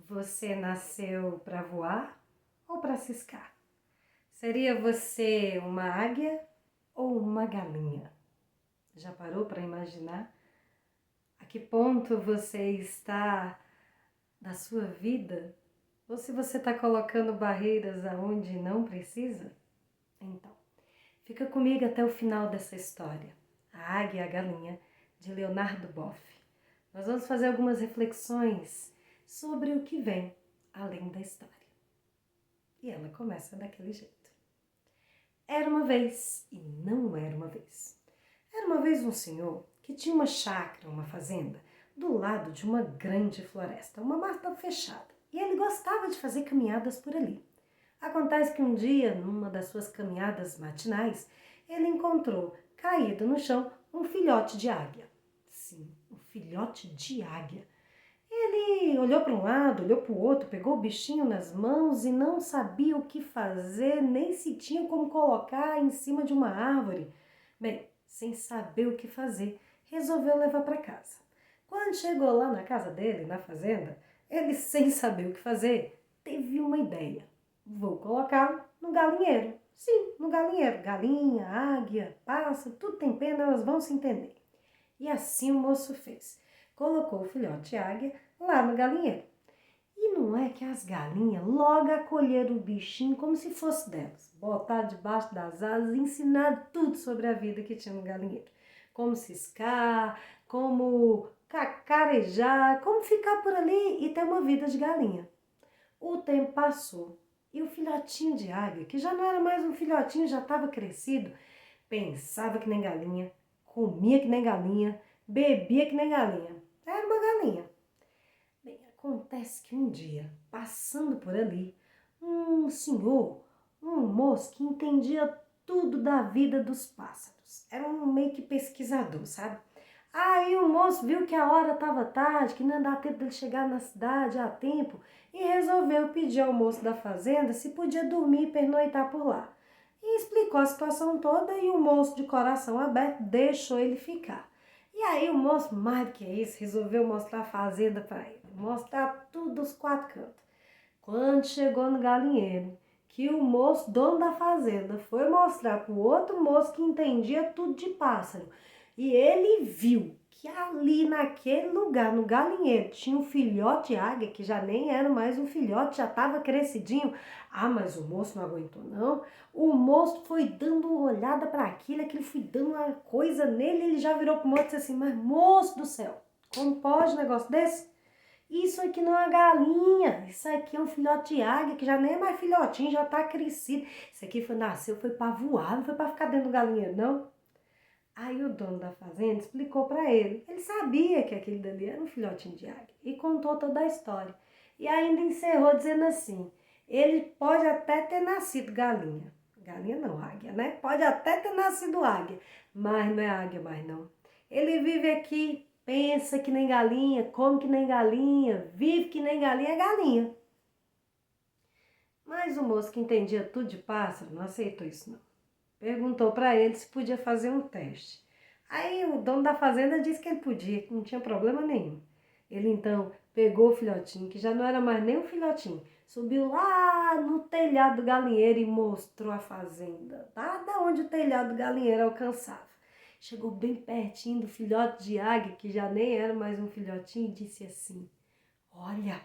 Você nasceu para voar ou para ciscar? Seria você uma águia ou uma galinha? Já parou para imaginar a que ponto você está da sua vida? Ou se você está colocando barreiras aonde não precisa? Então, fica comigo até o final dessa história. A Águia e a Galinha, de Leonardo Boff. Nós vamos fazer algumas reflexões sobre o que vem além da história. E ela começa daquele jeito. Era uma vez, e não era uma vez. Era uma vez um senhor que tinha uma chácara, uma fazenda, do lado de uma grande floresta, uma mata fechada. E ele gostava de fazer caminhadas por ali. Acontece que um dia, numa das suas caminhadas matinais, ele encontrou, caído no chão, um filhote de águia. Sim, um filhote de águia. Ele olhou para um lado, olhou para o outro, pegou o bichinho nas mãos e não sabia o que fazer, nem se tinha como colocar em cima de uma árvore. Bem, sem saber o que fazer, resolveu levar para casa. Quando chegou lá na casa dele, na fazenda, ele, sem saber o que fazer, teve uma ideia. Vou colocá-lo no galinheiro. Sim, no galinheiro. Galinha, águia, pássaro, tudo tem pena, elas vão se entender. E assim o moço fez. Colocou o filhote águia lá no galinheiro. E não é que as galinhas logo acolheram o bichinho como se fosse delas. Botaram debaixo das asas e ensinaram tudo sobre a vida que tinha no galinheiro. Como ciscar, como cacarejar, como ficar por ali e ter uma vida de galinha. O tempo passou e o filhotinho de águia, que já não era mais um filhotinho, já estava crescido, pensava que nem galinha, comia que nem galinha, bebia que nem galinha. Era uma galinha. Bem, acontece que um dia, passando por ali, um senhor, um moço que entendia tudo da vida dos pássaros. Era um meio que pesquisador, sabe? Aí o moço viu que a hora estava tarde, que não ia dar tempo dele chegar na cidade a tempo e resolveu pedir ao moço da fazenda se podia dormir e pernoitar por lá. E explicou a situação toda e o moço de coração aberto deixou ele ficar. E aí o moço, mais do que isso, resolveu mostrar a fazenda para ele, mostrar tudo dos quatro cantos. Quando chegou no galinheiro, que o moço, dono da fazenda, foi mostrar para o outro moço que entendia tudo de pássaro, e ele viu que ali naquele lugar, no galinheiro, tinha um filhote de águia, que já nem era mais um filhote, já estava crescidinho. Ah, mas o moço não aguentou não. O moço foi dando uma olhada para aquilo foi dando uma coisa nele, ele já virou pro moço e disse assim, mas moço do céu, como pode um negócio desse? Isso aqui não é uma galinha, isso aqui é um filhote de águia, que já nem é mais filhotinho, já tá crescido. Isso aqui nasceu, foi para voar, não foi para ficar dentro do galinheiro, não. Aí o dono da fazenda explicou para ele. Ele sabia que aquele dali era um filhotinho de águia e contou toda a história. E ainda encerrou dizendo assim, ele pode até ter nascido galinha. Galinha não, águia, né? Pode até ter nascido águia, mas não é águia mais não. Ele vive aqui, pensa que nem galinha, come que nem galinha, vive que nem galinha, é galinha. Mas o moço que entendia tudo de pássaro não aceitou isso não. Perguntou para ele se podia fazer um teste. Aí o dono da fazenda disse que ele podia, que não tinha problema nenhum. Ele então pegou o filhotinho, que já não era mais nem um filhotinho, subiu lá no telhado do galinheiro e mostrou a fazenda, lá da onde o telhado do galinheiro alcançava. Chegou bem pertinho do filhote de águia, que já nem era mais um filhotinho, e disse assim, olha,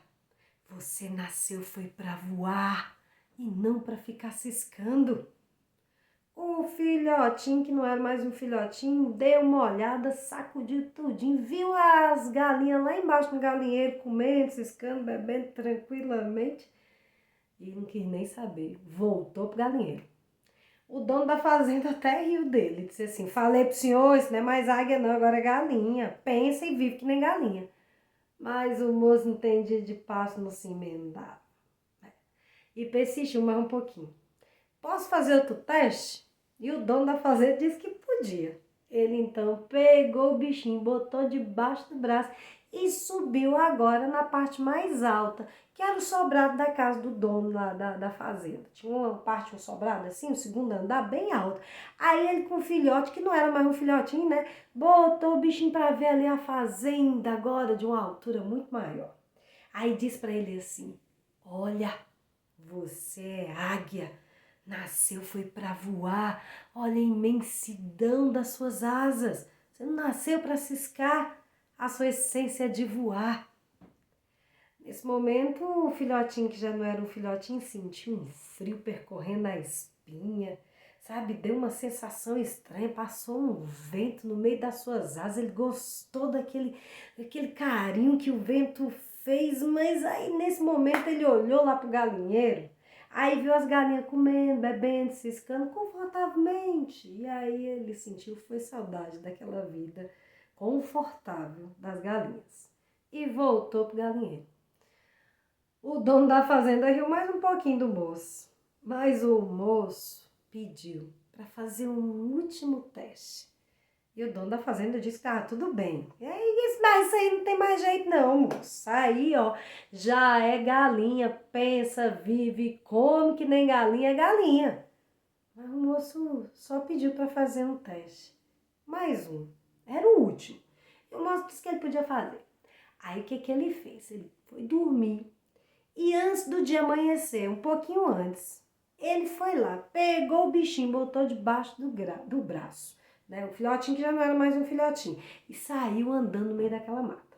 você nasceu foi para voar e não para ficar ciscando. O filhotinho, que não era mais um filhotinho, deu uma olhada, sacudiu tudinho, viu as galinhas lá embaixo no galinheiro, comendo, ciscando, bebendo tranquilamente. E não quis nem saber, voltou pro galinheiro. O dono da fazenda até riu dele, disse assim, falei pro senhor, isso não é mais águia não, agora é galinha, pensa e vive que nem galinha. Mas o moço não entendia de pássaro, não se emendava. E persistiu mais um pouquinho. Posso fazer outro teste? E o dono da fazenda disse que podia. Ele então pegou o bichinho, botou debaixo do braço e subiu agora na parte mais alta, que era o sobrado da casa do dono da fazenda. Tinha uma parte, um sobrado assim, um segundo andar bem alto. Aí ele com o filhote, que não era mais um filhotinho, né? Botou o bichinho para ver ali a fazenda agora de uma altura muito maior. Aí diz para ele assim: olha, você é águia, nasceu foi para voar, olha a imensidão das suas asas, você não nasceu para ciscar, a sua essência é de voar. Nesse momento, o filhotinho, que já não era um filhotinho, sentiu um frio percorrendo a espinha, sabe? Deu uma sensação estranha, passou um vento no meio das suas asas, ele gostou daquele carinho que o vento fez, mas aí nesse momento ele olhou lá pro galinheiro, aí viu as galinhas comendo, bebendo, ciscando confortavelmente, e aí ele sentiu, foi saudade daquela vida confortável das galinhas, e voltou pro galinheiro. O dono da fazenda riu mais um pouquinho do moço, mas o moço pediu para fazer um último teste. E o dono da fazenda disse que tudo bem. E aí, mas isso aí não tem mais jeito não, moço. Aí, ó, já é galinha, pensa, vive, come que nem galinha é galinha. Mas o moço só pediu para fazer um teste. Mais um. Era o último. E o moço disse que ele podia fazer. Aí, o que ele fez? Ele foi dormir. E antes do dia amanhecer, um pouquinho antes, ele foi lá, pegou o bichinho, botou debaixo do braço, né? O filhotinho que já não era mais um filhotinho, e saiu andando no meio daquela mata.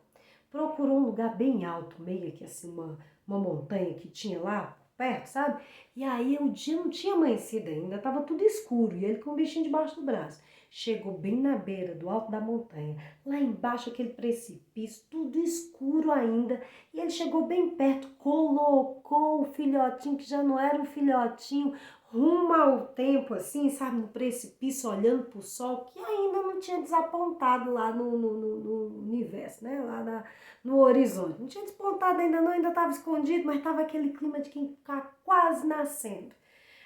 Procurou um lugar bem alto, meio que assim, uma montanha que tinha lá perto, sabe? E aí o dia não tinha amanhecido ainda, estava tudo escuro, e ele com o bichinho debaixo do braço. Chegou bem na beira do alto da montanha, lá embaixo aquele precipício, tudo escuro ainda, e ele chegou bem perto, colocou o filhotinho, que já não era um filhotinho, rumo ao tempo, assim, sabe, no precipício, olhando pro sol, que ainda não tinha desapontado lá no universo, né, lá no horizonte. Não tinha despontado ainda não, ainda estava escondido, mas estava aquele clima de quem está quase nascendo.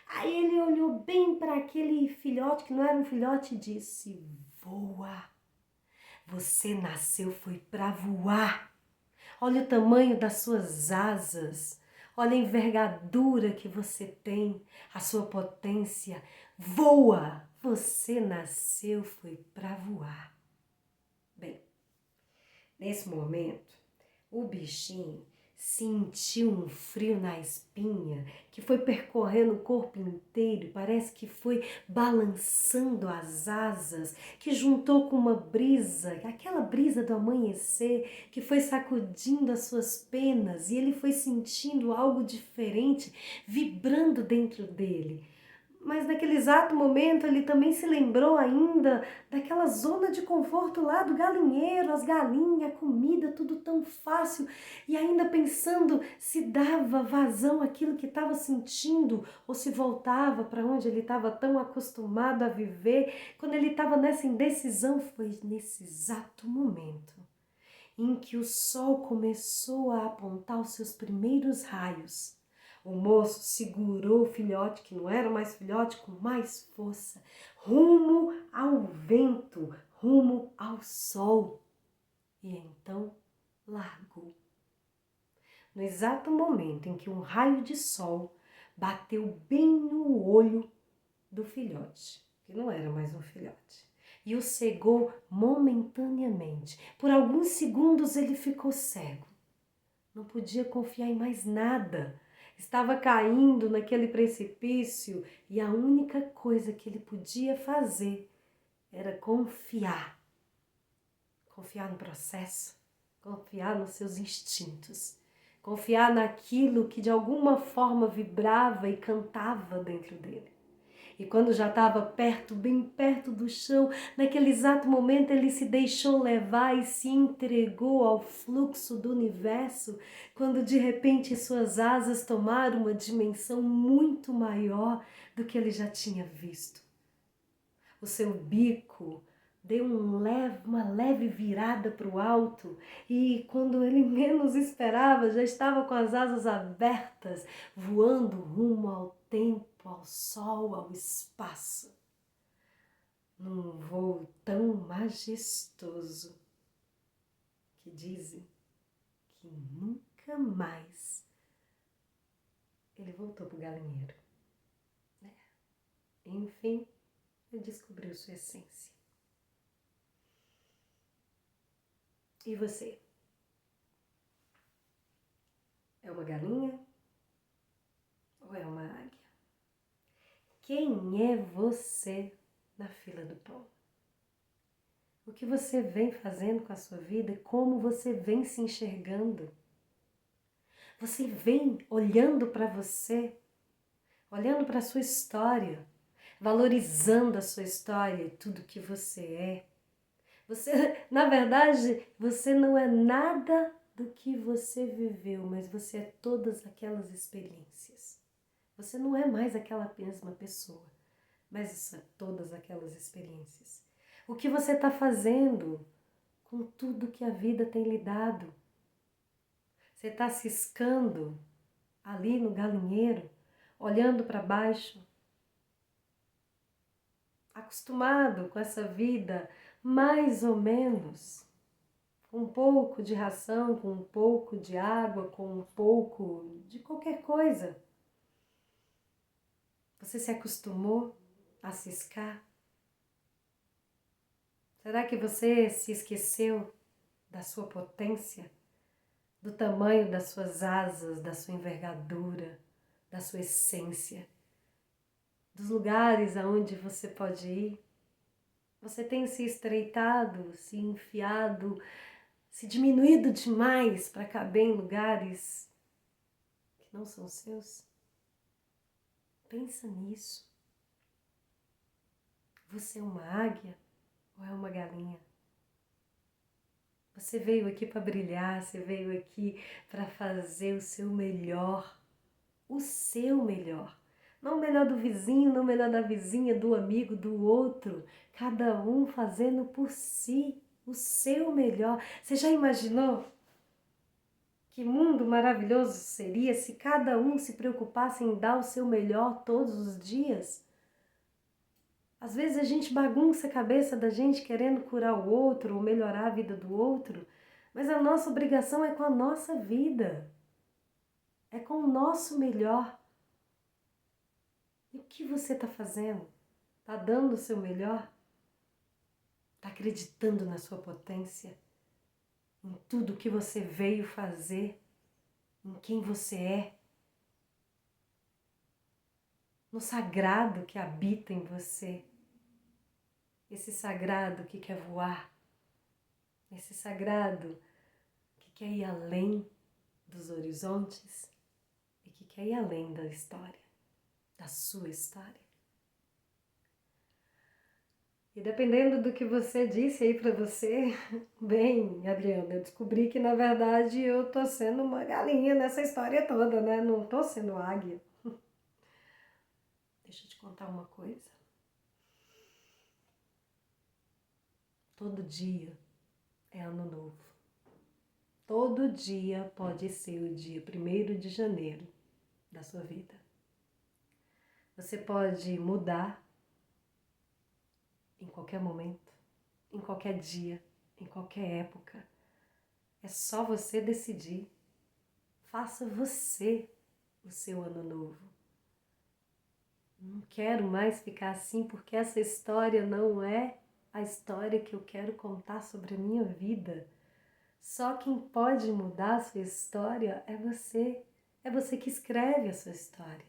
Aí ele olhou bem para aquele filhote, que não era um filhote, e disse: voa, você nasceu foi para voar. Olha o tamanho das suas asas, olha a envergadura que você tem, a sua potência. Voa! Você nasceu foi para voar. Bem, nesse momento, o bichinho sentiu um frio na espinha que foi percorrendo o corpo inteiro, parece que foi balançando as asas, que juntou com uma brisa, aquela brisa do amanhecer, que foi sacudindo as suas penas, e ele foi sentindo algo diferente vibrando dentro dele. Mas naquele exato momento ele também se lembrou ainda daquela zona de conforto lá do galinheiro, as galinhas, a comida, tudo tão fácil. E ainda pensando se dava vazão àquilo que estava sentindo ou se voltava para onde ele estava tão acostumado a viver. Quando ele estava nessa indecisão, foi nesse exato momento em que o sol começou a apontar os seus primeiros raios. O moço segurou o filhote, que não era mais filhote, com mais força, rumo ao vento, rumo ao sol. E então largou. No exato momento em que um raio de sol bateu bem no olho do filhote, que não era mais um filhote, e o cegou momentaneamente. Por alguns segundos ele ficou cego. Não podia confiar em mais nada. Estava caindo naquele precipício e a única coisa que ele podia fazer era confiar. Confiar no processo, confiar nos seus instintos, confiar naquilo que de alguma forma vibrava e cantava dentro dele. E quando já estava perto, bem perto do chão, naquele exato momento ele se deixou levar e se entregou ao fluxo do universo, quando de repente suas asas tomaram uma dimensão muito maior do que ele já tinha visto. O seu bico deu uma leve virada para o alto e quando ele menos esperava, já estava com as asas abertas, voando rumo ao tempo, ao sol, ao espaço. Num voo tão majestoso que dizem que nunca mais ele voltou para o galinheiro. Enfim, ele descobriu sua essência. E você? uma galinha ou é uma águia? Quem é você na fila do pão? O que você vem fazendo com a sua vida e como você vem se enxergando? Você vem olhando para você, olhando para a sua história, valorizando a sua história e tudo que você é. Você, na verdade, você não é nada do que você viveu, mas você é todas aquelas experiências. Você não é mais aquela mesma pessoa, mas isso é todas aquelas experiências. O que você está fazendo com tudo que a vida tem lhe dado? Você está ciscando ali no galinheiro, olhando para baixo, acostumado com essa vida mais ou menos, com um pouco de ração, com um pouco de água, com um pouco de qualquer coisa. Você se acostumou a ciscar? Será que você se esqueceu da sua potência, do tamanho das suas asas, da sua envergadura, da sua essência, dos lugares aonde você pode ir? Você tem se estreitado, se enfiado, se diminuído demais para caber em lugares que não são seus? Pensa nisso. Você é uma águia ou é uma galinha? Você veio aqui para brilhar, você veio aqui para fazer o seu melhor. O seu melhor. Não o melhor do vizinho, não o melhor da vizinha, do amigo, do outro. Cada um fazendo por si o seu melhor. Você já imaginou que mundo maravilhoso seria se cada um se preocupasse em dar o seu melhor todos os dias? Às vezes a gente bagunça a cabeça da gente querendo curar o outro ou melhorar a vida do outro, mas a nossa obrigação é com a nossa vida, é com o nosso melhor. E o que você está fazendo? Está dando o seu melhor? Está acreditando na sua potência? Em tudo que você veio fazer? Em quem você é? No sagrado que habita em você? Esse sagrado que quer voar? Esse sagrado que quer ir além dos horizontes e que quer ir além da história, da sua história. E dependendo do que você disse aí pra você, bem, Adriana, eu descobri que na verdade eu tô sendo uma galinha nessa história toda, né? Não tô sendo águia. Deixa eu te contar uma coisa. Todo dia é ano novo. Todo dia pode ser o dia 1º de janeiro da sua vida. Você pode mudar em qualquer momento, em qualquer dia, em qualquer época. É só você decidir. Faça você o seu ano novo. Não quero mais ficar assim porque essa história não é a história que eu quero contar sobre a minha vida. Só quem pode mudar a sua história é você. É você que escreve a sua história.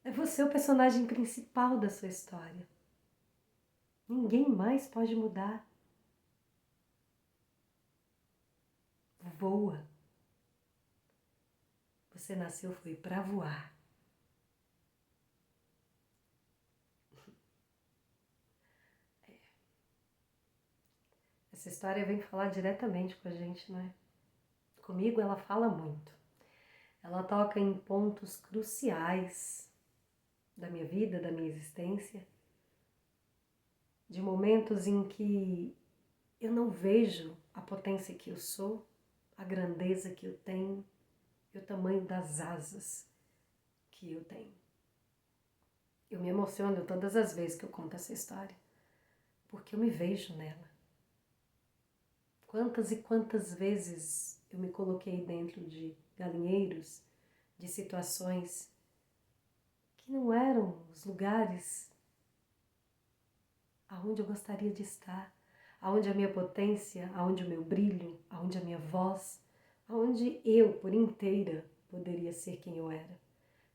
É você o personagem principal da sua história. Ninguém mais pode mudar. Voa. Você nasceu foi para voar. Essa história vem falar diretamente com a gente, não é? Comigo ela fala muito. Ela toca em pontos cruciais da minha vida, da minha existência, de momentos em que eu não vejo a potência que eu sou, a grandeza que eu tenho e o tamanho das asas que eu tenho. Eu me emociono todas as vezes que eu conto essa história, porque eu me vejo nela. Quantas e quantas vezes eu me coloquei dentro de galinheiros, de situações que não eram os lugares aonde eu gostaria de estar, aonde a minha potência, aonde o meu brilho, aonde a minha voz onde eu, por inteira, poderia ser quem eu era.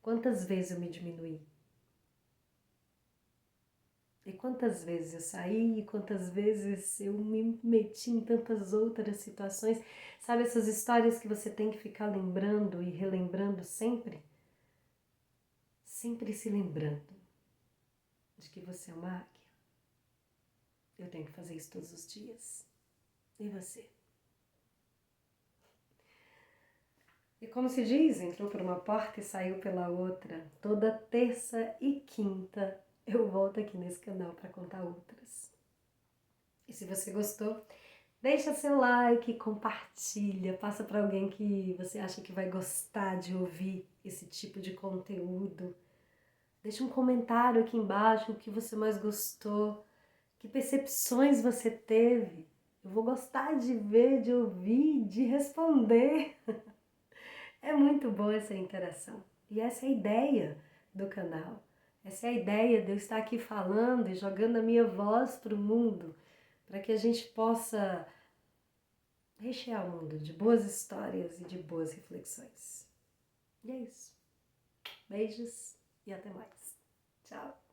Quantas vezes eu me diminuí? E quantas vezes eu saí, e quantas vezes eu me meti em tantas outras situações. Sabe essas histórias que você tem que ficar lembrando e relembrando sempre? Sempre se lembrando de que você é uma águia. Eu tenho que fazer isso todos os dias. E você? E como se diz, entrou por uma porta e saiu pela outra. Toda terça e quinta eu volto aqui nesse canal para contar outras. E se você gostou, deixa seu like, compartilha, passa para alguém que você acha que vai gostar de ouvir esse tipo de conteúdo. Deixa um comentário aqui embaixo, o que você mais gostou, que percepções você teve. Eu vou gostar de ver, de ouvir, de responder. É muito boa essa interação. E essa é a ideia do canal. Essa é a ideia de eu estar aqui falando e jogando a minha voz para o mundo, para que a gente possa rechear o mundo de boas histórias e de boas reflexões. E é isso. Beijos e até mais. Tchau.